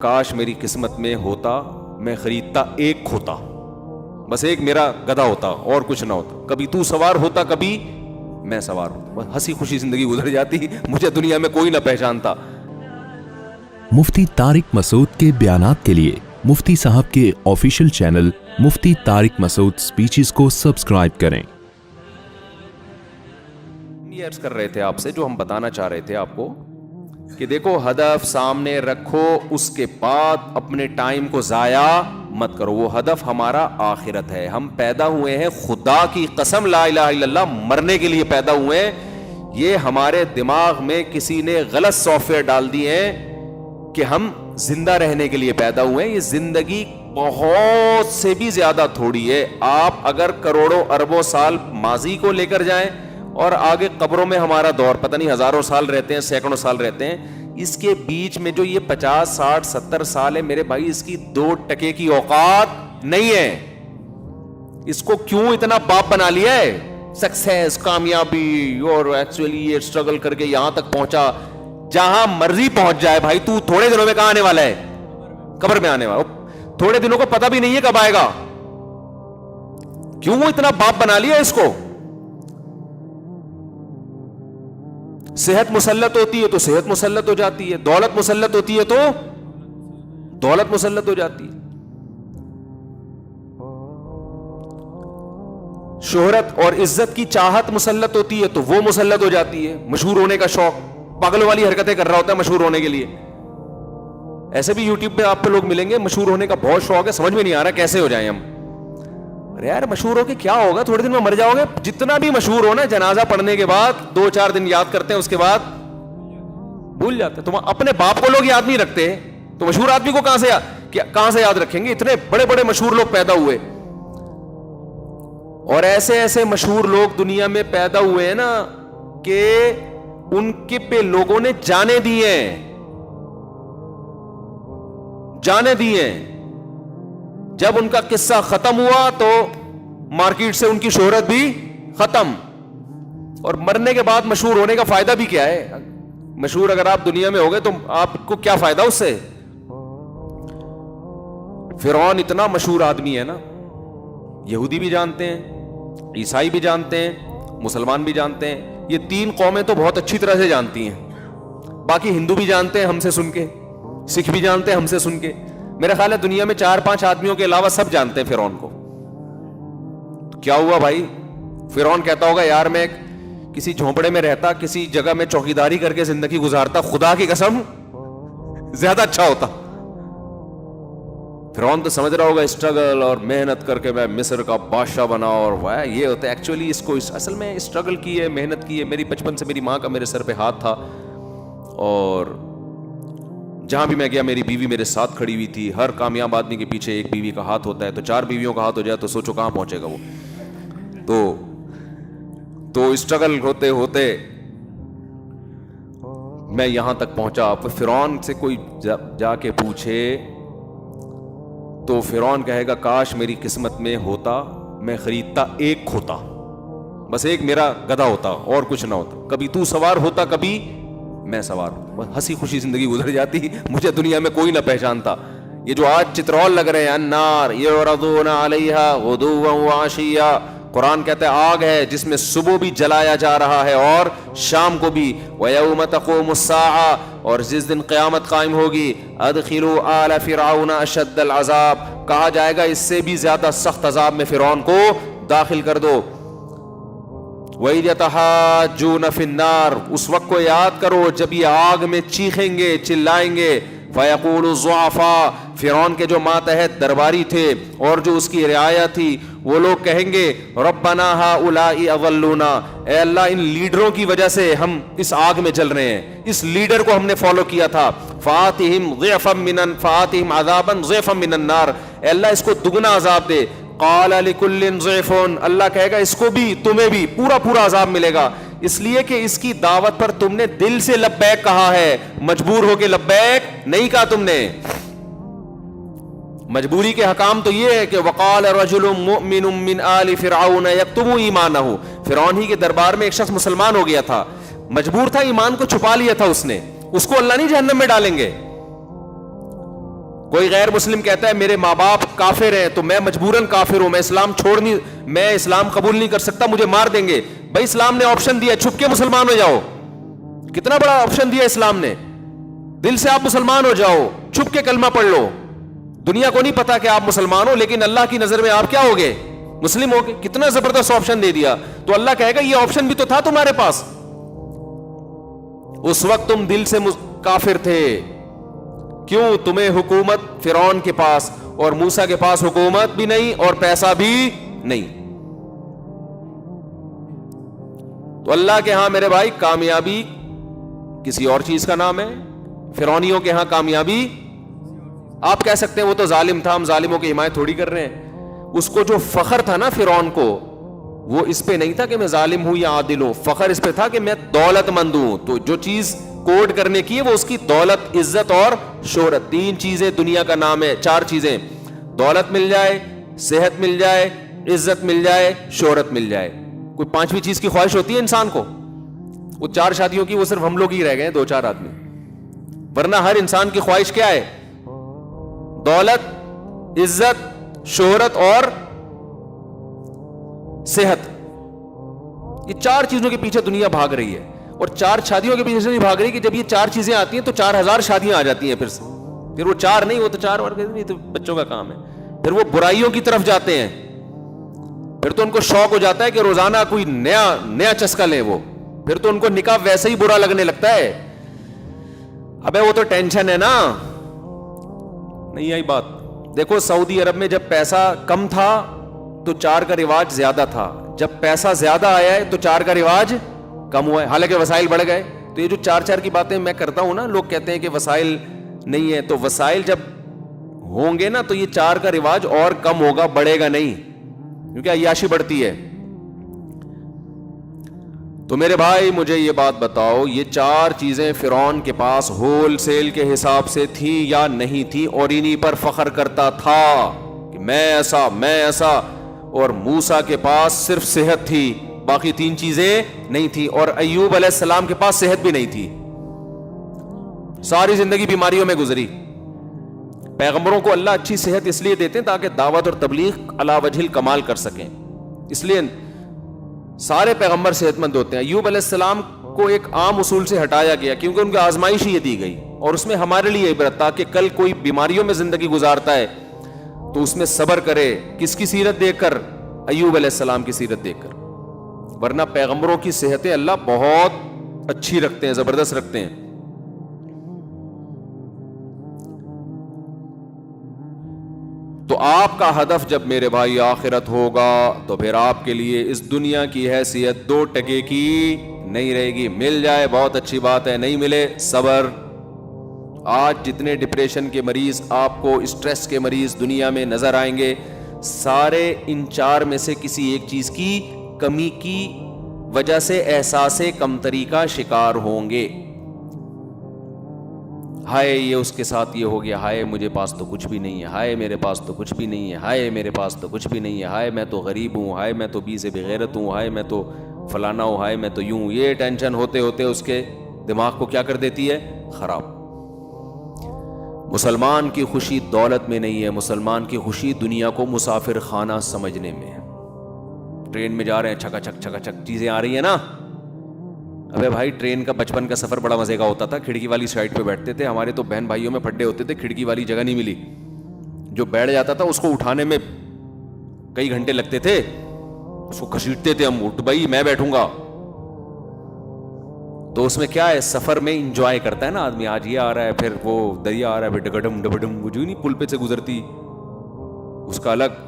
کاش میری قسمت میں ہوتا میں خریدتا ایک کھوتا, بس ایک میرا گدھا ہوتا اور کچھ نہ ہوتا, کبھی تو سوار ہوتا کبھی میں سوار ہوتا, بس ہنسی خوشی زندگی گزر جاتی, مجھے دنیا میں کوئی نہ پہچانتا. مفتی طارق مسعود کے بیانات کے لیے مفتی صاحب کے آفیشیل چینل مفتی طارق مسعود سپیچز کو سبسکرائب کریں. یہ عرض کر رہے تھے آپ سے, جو ہم بتانا چاہ رہے تھے آپ کو کہ دیکھو ہدف سامنے رکھو, اس کے بعد اپنے ٹائم کو ضائع مت کرو. وہ ہدف ہمارا آخرت ہے. ہم پیدا ہوئے ہیں, خدا کی قسم لا الہ الا اللہ, مرنے کے لیے پیدا ہوئے ہیں. یہ ہمارے دماغ میں کسی نے غلط سافٹ ویئر ڈال دیے ہیں کہ ہم زندہ رہنے کے لیے پیدا ہوئے ہیں. یہ زندگی بہت سے بھی زیادہ تھوڑی ہے. آپ اگر کروڑوں اربوں سال ماضی کو لے کر جائیں اور آگے قبروں میں ہمارا دور پتہ نہیں ہزاروں سال رہتے ہیں, سینکڑوں سال رہتے ہیں, اس کے بیچ میں جو یہ 50 60 70 سال ہے میرے بھائی, اس کی 2% کی اوقات نہیں ہے. اس کو کیوں اتنا باپ بنا لیا ہے؟ سکسیس, کامیابی, اور ایکچولی یہ اسٹرگل کر کے یہاں تک پہنچا. جہاں مرضی پہنچ جائے بھائی, تو تھوڑے دنوں میں کہاں آنے والا ہے؟ قبر میں آنے والا. تھوڑے دنوں کو پتہ بھی نہیں ہے کب آئے گا. کیوں وہ اتنا باپ بنا لیا اس کو؟ صحت مسلط ہوتی ہے تو صحت مسلط ہو جاتی ہے, دولت مسلط ہوتی ہے تو دولت مسلط ہو جاتی ہے. شہرت اور عزت کی چاہت مسلط ہوتی ہے تو وہ مسلط ہو جاتی ہے. مشہور ہونے کا شوق, پاگلوں والی حرکتیں کر رہا ہوتا ہے مشہور ہونے کے لیے. ایسے بھی یوٹیوب پہ آپ پہ لوگ ملیں گے, مشہور ہونے کا بہت شوق ہے, سمجھ میں نہیں آ رہا کیسے ہو جائیں ہم. ارے یار مشہور ہو کے کیا ہوگا, تھوڑے دن میں مر جاؤ گے. جتنا بھی مشہور ہونا, جنازہ پڑھنے کے بعد 2-4 دن یاد کرتے ہیں, اس کے بعد بھول جاتے ہیں. تم اپنے باپ کو لوگ یاد نہیں رکھتے تو مشہور آدمی کو کہاں سے یاد رکھیں گے؟ اتنے بڑے بڑے مشہور لوگ پیدا ہوئے, اور ایسے ایسے مشہور لوگ دنیا میں پیدا ہوئے ہیں نا کہ ان کے پہ لوگوں نے جانے دیے ہیں. جب ان کا قصہ ختم ہوا تو مارکیٹ سے ان کی شہرت بھی ختم. اور مرنے کے بعد مشہور ہونے کا فائدہ بھی کیا ہے؟ مشہور اگر آپ دنیا میں ہو گئے تو آپ کو کیا فائدہ اس سے؟ فرعون اتنا مشہور آدمی ہے نا, یہودی بھی جانتے ہیں, عیسائی بھی جانتے ہیں, مسلمان بھی جانتے ہیں. یہ 3 قومیں تو بہت اچھی طرح سے جانتی ہیں. باقی ہندو بھی جانتے ہیں ہم سے سن کے, سکھ بھی جانتے ہیں ہم سے سن کے. میرا خیال ہے دنیا میں 4-5 آدمیوں کے علاوہ سب جانتے ہیں فرعون کو. کیا ہوا بھائی؟ فرعون کہتا ہوگا یار میں کسی جھونپڑے میں رہتا, کسی جگہ میں چوکیداری کر کے زندگی گزارتا, خدا کی قسم زیادہ اچھا ہوتا. فرعون تو سمجھ رہا ہوگا اسٹرگل اور محنت کر کے میں مصر کا بادشاہ بنا, اور یہ ہوتا ہے. ایکچولی اس کو اصل میں اسٹرگل کی ہے, محنت کی ہے. میری بچپن سے میری ماں کا میرے سر پہ ہاتھ تھا, اور جہاں بھی میں گیا میری بیوی میرے ساتھ کھڑی ہوئی تھی. ہر کامیاب آدمی کے پیچھے ایک بیوی کا ہاتھ ہوتا ہے, تو 4 بیویوں کا ہاتھ ہو جائے تو سوچو کہاں پہنچے گا وہ. تو اسٹرگل ہوتے ہوتے میں یہاں تک پہنچا. فرعون سے کوئی جا کے پوچھے تو فرعون کہے گا کاش میری قسمت میں ہوتا میں خریدتا ایک کھوتا, بس ایک میرا گدھا ہوتا اور کچھ نہ ہوتا. کبھی تو سوار ہوتا کبھی میں سوار ہوں, بس ہنسی خوشی زندگی گزر جاتی, مجھے دنیا میں کوئی نہ پہچانتا. یہ جو آج چترول لگ رہے ہیں, النار یعرضون علیہا غدوا وعشیا, قرآن کہتا ہے آگ ہے جس میں صبح بھی جلایا جا رہا ہے اور شام کو بھی. وَيَوْمَ تَقُومُ السَّاعَةُ, اور جس دن قیامت قائم ہوگی, أَدْخِلُوا آلَ فِرْعَوْنَ أَشَدَّ الْعَذَابِ, کہا جائے گا اس سے بھی زیادہ سخت عذاب میں فرعون کو داخل کر دو. وَإِذْ يَتَحَاجُّونَ فِي النَّارِ, اس وقت کو یاد کرو جب یہ آگ میں چیخیں گے چلائیں گے. فَيَقُولُ الضُّعَفَاءُ, فرعون کے جو ماتحت درباری تھے اور جو اس کی رعایا تھی وہ لوگ کہیں گے ربنا هؤلاء اضلونا, اے اللہ ان لیڈروں کی وجہ سے ہم اس آگ میں جل رہے ہیں, اس لیڈر کو ہم نے فالو کیا تھا. فآتهم عذابا ضعفا من النار, اے اللہ اس کو دگنا عذاب دے. قال لكل ضعف, اللہ کہے گا اس کو بھی تمہیں بھی پورا عذاب ملے گا, اس لیے کہ اس کی دعوت پر تم نے دل سے لبیک کہا ہے, مجبور ہو کے لبیک نہیں کہا تم نے. مجبوری کے حکام تو یہ ہے کہ وقال رجل مؤمن من آل فرعون یکتم ایمانہ, فرعون ہی کے دربار میں ایک شخص مسلمان ہو گیا تھا, مجبور تھا, ایمان کو چھپا لیا تھا اس نے, اس کو اللہ نہیں جہنم میں ڈالیں گے. کوئی غیر مسلم کہتا ہے میرے ماں باپ کافر ہیں تو میں مجبوراً کافر ہوں, میں اسلام قبول نہیں کر سکتا, مجھے مار دیں گے. بھائی اسلام نے آپشن دیا, چھپ کے مسلمان ہو جاؤ. کتنا بڑا آپشن دیا اسلام نے, دل سے آپ مسلمان ہو جاؤ, چھپ کے کلمہ پڑھ لو. دنیا کو نہیں پتا کہ آپ مسلمان ہو, لیکن اللہ کی نظر میں آپ کیا ہو گئے, مسلم ہو گئے. کتنا زبردست آپشن دے دیا. تو اللہ کہے گا یہ آپشن بھی تو تھا تمہارے پاس, اس وقت تم دل سے کافر تھے. کیوں؟ تمہیں حکومت فرعون کے پاس اور موسیٰ کے پاس حکومت بھی نہیں اور پیسہ بھی نہیں. تو اللہ کے ہاں میرے بھائی کامیابی کسی اور چیز کا نام ہے. فرعونیوں کے ہاں کامیابی, آپ کہہ سکتے ہیں وہ تو ظالم تھا, ہم ظالموں کی حمایت تھوڑی کر رہے ہیں. اس کو جو فخر تھا نا فرعون کو, وہ اس پہ نہیں تھا کہ میں ظالم ہوں یا عادل ہوں, فخر اس پہ تھا کہ میں دولت مند ہوں. تو جو چیز کوڈ کرنے کی ہے وہ اس کی دولت, عزت اور شہرت. 3 چیزیں دنیا کا نام ہے, 4 چیزیں, دولت مل جائے, صحت مل جائے, عزت مل جائے, شہرت مل جائے. کوئی 5ویں چیز کی خواہش ہوتی ہے انسان کو؟ وہ 4 شادیوں کی وہ صرف ہم لوگ ہی رہ گئے 2-4 آدمی, ورنہ ہر انسان کی خواہش کیا ہے؟ دولت, عزت, شہرت اور صحت. یہ 4 چیزوں کے پیچھے دنیا بھاگ رہی ہے, اور 4 شادیوں کے پیچھے نہیں بھاگ رہی کہ جب یہ 4 چیزیں آتی ہیں تو 4000 شادیاں آ جاتی ہیں. پھر وہ 4 نہیں, وہ تو 4 اور نہیں, تو بچوں کا کام ہے. پھر وہ برائیوں کی طرف جاتے ہیں, پھر تو ان کو شوق ہو جاتا ہے کہ روزانہ کوئی نیا چسکا لیں. وہ پھر تو ان کو نکاح ویسے ہی برا لگنے لگتا ہے. ابے وہ تو ٹینشن ہے نا. نہیں آئی بات؟ دیکھو سعودی عرب میں جب پیسہ کم تھا تو 4 کا رواج زیادہ تھا, جب پیسہ زیادہ آیا ہے تو 4 کا رواج کم ہوا ہے, حالانکہ وسائل بڑھ گئے. تو یہ جو 4 کی باتیں میں کرتا ہوں نا, لوگ کہتے ہیں کہ وسائل نہیں ہے, تو وسائل جب ہوں گے نا تو یہ 4 کا رواج اور کم ہوگا, بڑھے گا نہیں, کیونکہ عیاشی بڑھتی ہے. تو میرے بھائی مجھے یہ بات بتاؤ, یہ 4 چیزیں فرعون کے پاس ہول سیل کے حساب سے تھی یا نہیں تھی, اور انہی پر فخر کرتا تھا کہ میں ایسا. اور موسیٰ کے پاس صرف صحت تھی, باقی 3 چیزیں نہیں تھی. اور ایوب علیہ السلام کے پاس صحت بھی نہیں تھی, ساری زندگی بیماریوں میں گزری. پیغمبروں کو اللہ اچھی صحت اس لیے دیتے ہیں تاکہ دعوت اور تبلیغ علی وجہ الکمال کر سکیں, اس لیے سارے پیغمبر صحت مند ہوتے ہیں. ایوب علیہ السلام کو ایک عام اصول سے ہٹایا گیا کیونکہ ان کی آزمائش یہ دی گئی, اور اس میں ہمارے لیے عبرت تھا کہ کل کوئی بیماریوں میں زندگی گزارتا ہے تو اس میں صبر کرے. کس کی سیرت دیکھ کر؟ ایوب علیہ السلام کی سیرت دیکھ کر. ورنہ پیغمبروں کی صحتیں اللہ بہت اچھی رکھتے ہیں, زبردست رکھتے ہیں. تو آپ کا ہدف جب میرے بھائی آخرت ہوگا تو پھر آپ کے لیے اس دنیا کی حیثیت 2 ٹکے کی نہیں رہے گی. مل جائے بہت اچھی بات ہے, نہیں ملے صبر. آج جتنے ڈپریشن کے مریض آپ کو, اسٹریس کے مریض دنیا میں نظر آئیں گے, سارے ان 4 میں سے کسی ایک چیز کی کمی کی وجہ سے احساس کمتری کا شکار ہوں گے. ہائے یہ اس کے ساتھ یہ ہو گیا, ہائے مجھے پاس تو کچھ بھی نہیں ہے, ہائے میرے پاس تو کچھ بھی نہیں ہے, ہائے میرے پاس تو کچھ بھی نہیں ہے, ہائے میں تو غریب ہوں, ہائے میں تو بی سے بغیرت ہوں, ہائے میں تو فلانا ہوں, ہائے میں تو یوں. یہ ٹینشن ہوتے ہوتے اس کے دماغ کو کیا کر دیتی ہے؟ خراب. مسلمان کی خوشی دولت میں نہیں ہے, مسلمان کی خوشی دنیا کو مسافر خانہ سمجھنے میں ہے. ٹرین میں جا رہے ہیں, چھکا چھک چیزیں آ رہی ہیں نا. ابے بھائی ٹرین کا بچپن کا سفر بڑا مزے کا ہوتا تھا, کھڑکی والی سائڈ پہ بیٹھتے تھے. ہمارے تو بہن بھائیوں میں پھڈے ہوتے تھے, کھڑکی والی جگہ نہیں ملی. جو بیٹھ جاتا تھا اس کو اٹھانے میں کئی گھنٹے لگتے تھے, اس کو گھسیٹتے تھے ہم, اٹھ بھائی میں بیٹھوں گا. تو اس میں کیا ہے, سفر میں انجوائے کرتا ہے نا آدمی. آج یہ آ رہا ہے, پھر وہ دریا آ رہا ہے, پھر ڈگڈم ڈبڈم, وہ جو نہیں پل پہ سے گزرتی اس کا الگ.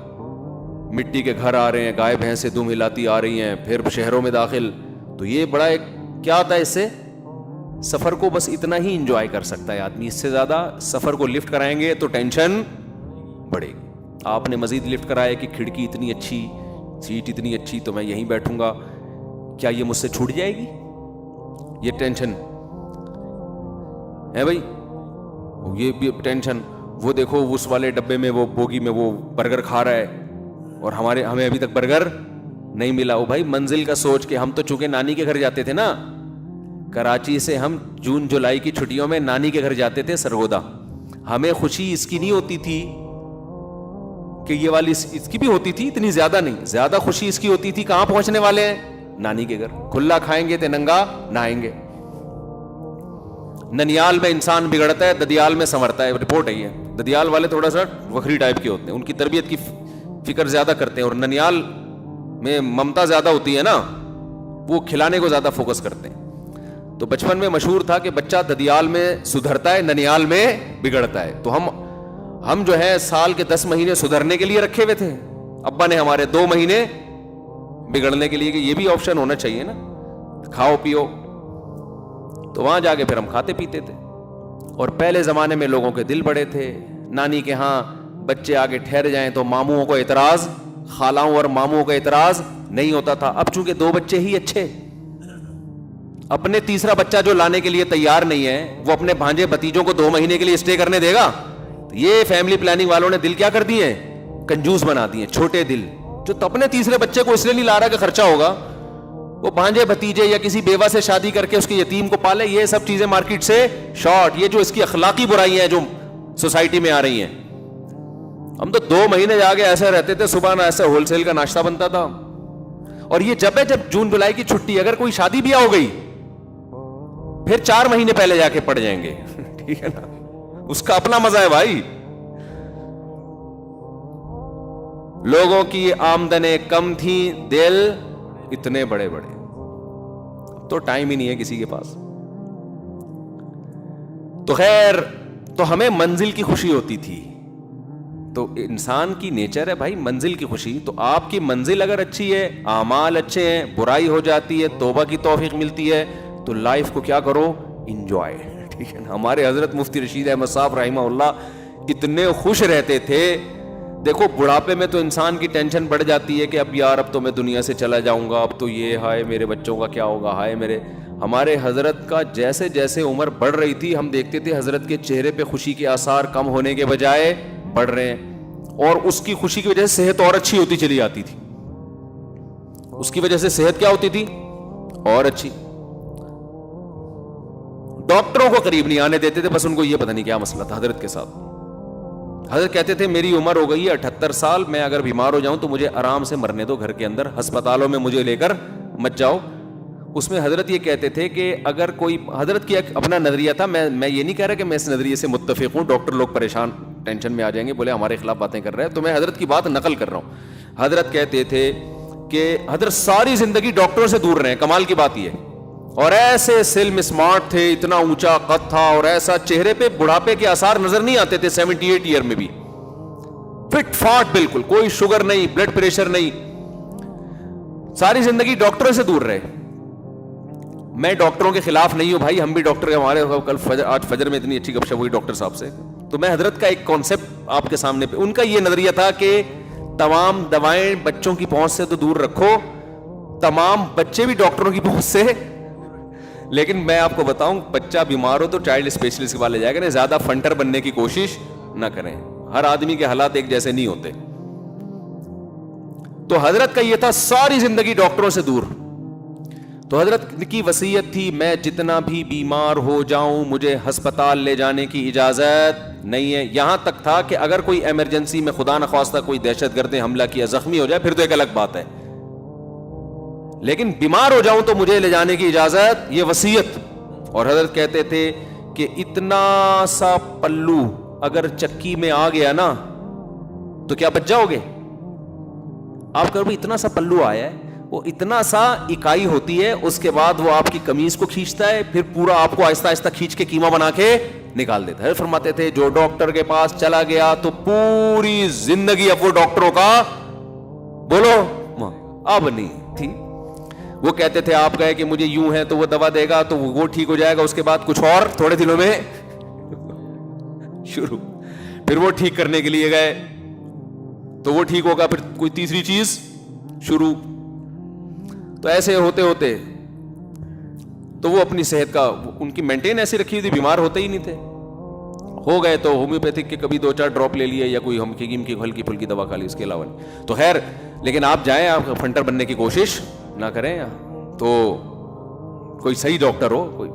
مٹی کے گھر آ رہے ہیں, گائے بھینسیں دم ہلاتی آ رہی ہیں, پھر شہروں میں داخل. تو یہ بڑا ایک کیا ہوتا ہے, اس سے سفر کو بس اتنا ہی انجوائے کر سکتا ہے آدمی. اس سے زیادہ سفر کو لفٹ کرائیں گے تو ٹینشن بڑھے گی. آپ نے مزید لفٹ کرایا کہ کھڑکی اتنی اچھی, سیٹ اتنی اچھی, تو میں یہیں بیٹھوں گا, کیا یہ مجھ سے چھوٹ جائے گی؟ یہ ٹینشن ہے بھائی, یہ بھی ٹینشن. وہ دیکھو اس والے ڈبے میں, وہ بوگی میں وہ برگر کھا رہا ہے اور ہمیں ابھی تک برگر نہیں ملا. وہ بھائی منزل کا سوچ کے, ہم تو چونکہ نانی کے گھر جاتے تھے نا, کراچی سے ہم جون جولائی کی چھٹیوں میں نانی کے گھر جاتے تھے سرگودا. ہمیں خوشی اس کی نہیں ہوتی تھی کہ یہ والی اس کی بھی ہوتی تھی, اتنی زیادہ نہیں, زیادہ خوشی اس کی ہوتی تھی کہاں پہنچنے والے ہیں, نانی کے گھر. کھلا کھائیں گے تے ننگا نہائیں گے. ننیال میں انسان بگڑتا ہے, ددیال میں سنورتا ہے, رپورٹ ہے یہ. ددیال والے تھوڑا سا وکھری ٹائپ کے ہوتے ہیں, ان کی تربیت کی فکر زیادہ کرتے ہیں, اور ننیال میں ممتا زیادہ ہوتی ہے نا, وہ کھلانے کو زیادہ فوکس کرتے ہیں. تو بچپن میں مشہور تھا کہ بچہ ددیال میں سدھرتا ہے, ننیال میں بگڑتا ہے. تو ہم جو ہے سال کے 10 مہینے سدھرنے کے لیے رکھے ہوئے تھے, ابا نے ہمارے 2 مہینے بگڑنے کے لیے, کہ یہ بھی آپشن ہونا چاہیے نا, کھاؤ پیو. تو وہاں جا کے پھر ہم کھاتے پیتے تھے. اور پہلے زمانے میں لوگوں کے دل بڑے تھے, نانی کے ہاں بچے آگے ٹھہر جائیں تو ماموں کو اعتراض, خالاؤں اور ماموں کا اعتراض نہیں ہوتا تھا. اب چونکہ 2 بچے ہی اچھے, اپنے تیسرا بچہ جو لانے کے لیے تیار نہیں ہے, وہ اپنے بھانجے بھتیجوں کو 2 مہینے کے لیے اسٹے کرنے دے گا؟ یہ فیملی پلاننگ والوں نے دل کیا کر دیے ہیں, کنجوس بنا دیے, چھوٹے دل. جو اپنے تیسرے بچے کو اس لیے نہیں لا رہا کہ خرچہ ہوگا, وہ بھانجے بھتیجے یا کسی بیوہ سے شادی کر کے اس کے یتیم کو پالے. یہ سب چیزیں مارکیٹ سے شارٹ, یہ جو اس کی اخلاقی برائیاں ہیں جو سوسائٹی میں آ رہی ہیں. ہم تو 2 مہینے جا کے ایسے رہتے تھے, صبح نہ ایسے ہول سیل کا ناشتہ بنتا تھا. اور یہ جب جون جولائی کی چھٹی, اگر کوئی شادی بیاہ ہو گئی پھر 4 مہینے پہلے جا کے پڑ جائیں گے, ٹھیک ہے نا, اس کا اپنا مزہ ہے بھائی. لوگوں کی آمدنیں کم تھیں, دل اتنے بڑے بڑے. تو ٹائم ہی نہیں ہے کسی کے پاس. تو خیر, تو ہمیں منزل کی خوشی ہوتی تھی. تو انسان کی نیچر ہے بھائی منزل کی خوشی. تو آپ کی منزل اگر اچھی ہے, اعمال اچھے ہیں, برائی ہو جاتی ہے, توبہ کی توفیق ملتی ہے, تو لائف کو کیا کرو, انجوائے, ٹھیک ہے نا. ہمارے حضرت مفتی رشید احمد صاحب رحمہ اللہ اتنے خوش رہتے تھے. دیکھو بڑھاپے میں تو انسان کی ٹینشن بڑھ جاتی ہے کہ اب یار اب تو میں دنیا سے چلا جاؤں گا, اب تو یہ ہائے میرے بچوں کا کیا ہوگا, ہائے میرے. ہمارے حضرت کا جیسے جیسے عمر بڑھ رہی تھی ہم دیکھتے تھے حضرت کے چہرے پہ خوشی کے آثار کم ہونے کے بجائے بڑھ رہے ہیں. اور اس کی خوشی کی وجہ سے صحت اور اچھی ہوتی چلی جاتی تھی. اس کی وجہ سے صحت کیا ہوتی تھی, اور اچھی. ڈاکٹروں کو قریب نہیں آنے دیتے تھے, بس ان کو یہ پتہ نہیں کیا مسئلہ تھا حضرت کے ساتھ. حضرت کہتے تھے میری عمر ہو گئی ہے 78 سال, میں اگر بیمار ہو جاؤں تو مجھے آرام سے مرنے دو گھر کے اندر, ہسپتالوں میں مجھے لے کر مت جاؤ. اس میں حضرت یہ کہتے تھے کہ اگر کوئی, حضرت کی اپنا نظریہ تھا, میں یہ نہیں کہہ رہا کہ میں اس نظریے سے متفق ہوں, ڈاکٹر لوگ پریشان ٹینشن میں آ جائیں گے, بولے ہمارے خلاف باتیں کر رہے ہیں, تو میں حضرت کی بات نقل کر رہا ہوں. حضرت کہتے تھے کہ حضرت ساری زندگی ڈاکٹروں سے دور رہے, کمال کی بات یہ, اور ایسے سلم اسمارٹ تھے, اتنا اونچا قد تھا, اور ایسا چہرے پہ بڑھاپے کے آثار نظر نہیں آتے تھے. 78 ایئر میں بھی فٹ فاٹ بالکل, کوئی شوگر نہیں, بلڈ پریشر نہیں, ساری زندگی ڈاکٹروں سے دور رہے. میں ڈاکٹروں کے خلاف نہیں ہوں بھائی, ہم بھی ڈاکٹر ہیں, ہمارے کل آج فجر میں اتنی اچھی گپ شپ ہوئی ڈاکٹر صاحب سے. تو میں حضرت کا ایک کانسیپٹ آپ کے سامنے پہ, ان کا یہ نظریہ تھا کہ تمام دوائیں بچوں کی پہنچ سے تو دور رکھو, تمام بچے بھی ڈاکٹروں کی پہنچ سے. لیکن میں آپ کو بتاؤں, بچہ بیمار ہو تو چائلڈ اسپیشلسٹ کے پاس لے جائے گا, زیادہ فنٹر بننے کی کوشش نہ کریں. ہر آدمی کے حالات ایک جیسے نہیں ہوتے. تو حضرت کا یہ تھا ساری زندگی ڈاکٹروں سے دور. تو حضرت کی وصیت تھی میں جتنا بھی بیمار ہو جاؤں مجھے ہسپتال لے جانے کی اجازت نہیں ہے. یہاں تک تھا کہ اگر کوئی ایمرجنسی میں خدا نخواستہ کوئی دہشت گرد نے حملہ کیا, زخمی ہو جائے, پھر تو ایک الگ بات ہے, لیکن بیمار ہو جاؤں تو مجھے لے جانے کی اجازت, یہ وصیت. اور حضرت کہتے تھے کہ اتنا سا پلو اگر چکی میں آ گیا نا تو کیا بچ جاؤ گے آپ. کر بھی اتنا سا پلو آیا ہے, وہ اتنا سا اکائی ہوتی ہے, اس کے بعد وہ آپ کی قمیض کو کھینچتا ہے, پھر پورا آپ کو آہستہ آہستہ کھینچ کے کیما بنا کے نکال دیتا ہے. فرماتے تھے جو ڈاکٹر کے پاس چلا گیا تو پوری زندگی اب وہ ڈاکٹروں کا بولو اب نہیں تھی. وہ کہتے تھے آپ کہے کہ مجھے یوں ہے تو وہ دوا دے گا تو وہ ٹھیک ہو جائے گا, اس کے بعد کچھ اور تھوڑے دنوں میں شروع, پھر وہ ٹھیک کرنے کے لیے گئے تو وہ ٹھیک ہوگا, پھر کوئی تیسری چیز شروع. تو ایسے ہوتے ہوتے تو وہ اپنی صحت کا ان کی مینٹین ایسی رکھی ہوئی تھی, بیمار ہوتے ہی نہیں تھے. ہو گئے تو ہومیوپیتھک کے کبھی 2-4 ڈراپ لے لیے یا کوئی ہم کی ہلکی پھلکی دوا کھا لی, اس کے علاوہ نہیں. تو خیر, لیکن آپ جائیں, آپ فنٹر بننے کی کوشش نہ کریں, تو کوئی صحیح ڈاکٹر ہو کوئی.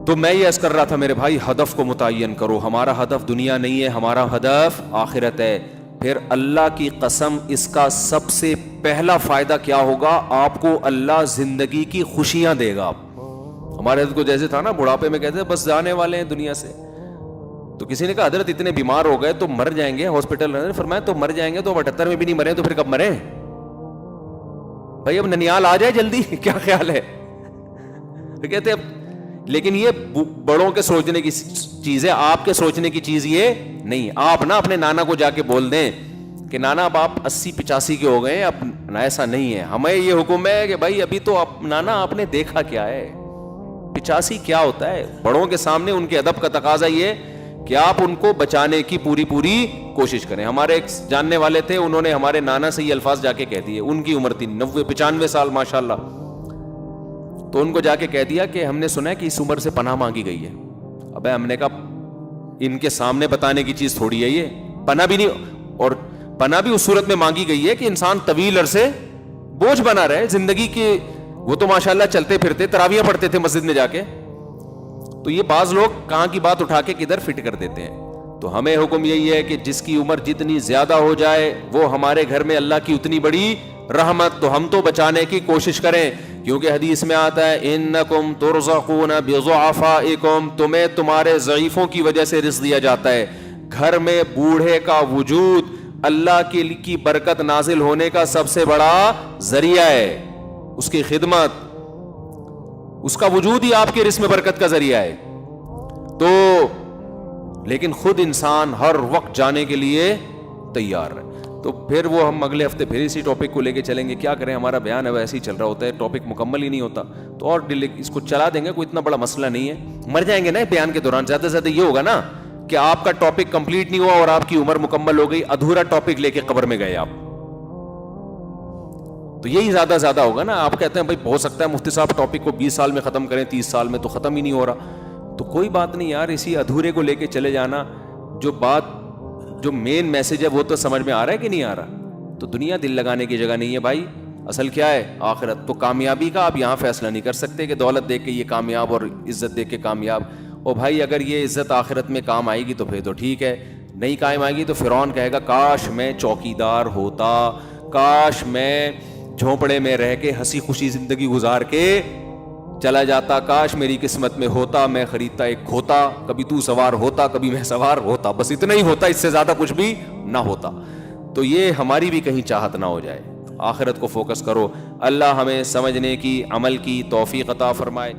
تو میں یہ عرض کر رہا تھا میرے بھائی، ہدف کو متعین کرو. ہمارا ہدف دنیا نہیں ہے، ہمارا ہدف آخرت ہے. پھر اللہ کی قسم اس کا سب سے پہلا فائدہ کیا ہوگا؟ آپ کو اللہ زندگی کی خوشیاں دے گا. ہمارے حضرت کو جیسے تھا نا، بڑھاپے میں کہتے ہیں بس جانے والے ہیں دنیا سے. تو کسی نے کہا حضرت اتنے بیمار ہو گئے تو مر جائیں گے ہاسپٹل. فرمایا تو مر جائیں گے تو 78 میں بھی نہیں مرے تو پھر کب مرے بھائی؟ اب ننیال آ جائے جلدی. کیا خیال ہے؟ کہتے اب، لیکن یہ بڑوں کے سوچنے کی چیز ہے، آپ کے سوچنے کی چیز یہ نہیں. آپ نا اپنے نانا کو جا کے بول دیں کہ نانا اب آپ 80-85 کے ہو گئے، اب ایسا نہیں ہے. ہمیں یہ حکم ہے کہ بھائی ابھی تو نانا آپ نے دیکھا کیا ہے، 85 کیا ہوتا ہے. بڑوں کے سامنے ان کے ادب کا تقاضا یہ کہ آپ ان کو بچانے کی پوری کوشش کریں. ہمارے ایک جاننے والے تھے، انہوں نے ہمارے نانا سے یہ الفاظ جا کے کہہ دیے. ان کی عمر تھی 90-95 سال ماشاءاللہ. تو ان کو جا کے کہہ دیا کہ ہم نے سنا ہے کہ اس عمر سے پناہ مانگی گئی ہے. ابے ہم نے کہا ان کے سامنے بتانے کی چیز تھوڑی ہے یہ. پناہ بھی نہیں، اور پناہ بھی اس صورت میں مانگی گئی ہے کہ انسان طویل عرصے بوجھ بنا رہے زندگی کے. وہ تو ماشاءاللہ چلتے پھرتے، تراویح پڑھتے تھے مسجد میں جا کے. تو یہ بعض لوگ کہاں کی بات اٹھا کے کدھر فٹ کر دیتے ہیں. تو ہمیں حکم یہی ہے کہ جس کی عمر جتنی زیادہ ہو جائے وہ ہمارے گھر میں اللہ کی اتنی بڑی رحمت. تو ہم تو بچانے کی کوشش کریں، کیونکہ حدیث میں آتا ہے انکم ترزقون بضعفائکم، تمہیں تمہارے ضعیفوں کی وجہ سے رزق دیا جاتا ہے. گھر میں بوڑھے کا وجود اللہ کی برکت نازل ہونے کا سب سے بڑا ذریعہ ہے. اس کی خدمت، اس کا وجود ہی آپ کے رزق میں برکت کا ذریعہ ہے. تو لیکن خود انسان ہر وقت جانے کے لیے تیار ہے. تو پھر وہ ہم اگلے ہفتے پھر اسی ٹاپک کو لے کے چلیں گے. کیا کریں، ہمارا بیان ہے ویسے ہی چل رہا ہوتا ہے، ٹاپک مکمل ہی نہیں ہوتا. تو اور اس کو چلا دیں گے، کوئی اتنا بڑا مسئلہ نہیں ہے. مر جائیں گے نا بیان کے دوران. زیادہ سے زیادہ یہ ہوگا نا کہ آپ کا ٹاپک کمپلیٹ نہیں ہوا اور آپ کی عمر مکمل ہو گئی، ادھورا ٹاپک لے کے قبر میں گئے آپ. تو یہی زیادہ ہوگا نا. آپ کہتے ہیں بھائی ہو سکتا ہے مفتی صاحب ٹاپک کو 20 سال میں ختم کریں، 30 سال میں تو ختم ہی نہیں ہو رہا. تو کوئی بات نہیں یار، اسی ادھورے کو لے کے چلے جانا. جو مین میسج ہے وہ تو سمجھ میں آ رہا ہے کہ نہیں آ رہا. تو دنیا دل لگانے کی جگہ نہیں ہے بھائی. اصل کیا ہے؟ آخرت. تو کامیابی کا آپ یہاں فیصلہ نہیں کر سکتے کہ دولت دیکھ کے یہ کامیاب اور عزت دیکھ کے کامیاب. اور بھائی اگر یہ عزت آخرت میں کام آئے گی تو پھر تو ٹھیک ہے، نہیں کام آئے گی تو فرعون کہے گا کاش میں چوکیدار ہوتا، کاش میں جھونپڑے میں رہ کے ہنسی خوشی زندگی گزار کے چلا جاتا، کاش میری قسمت میں ہوتا میں خریدتا ایک کھوتا، کبھی تو سوار ہوتا کبھی میں سوار ہوتا، بس اتنا ہی ہوتا، اس سے زیادہ کچھ بھی نہ ہوتا. تو یہ ہماری بھی کہیں چاہت نہ ہو جائے. آخرت کو فوکس کرو. اللہ ہمیں سمجھنے کی، عمل کی توفیق عطا فرمائے.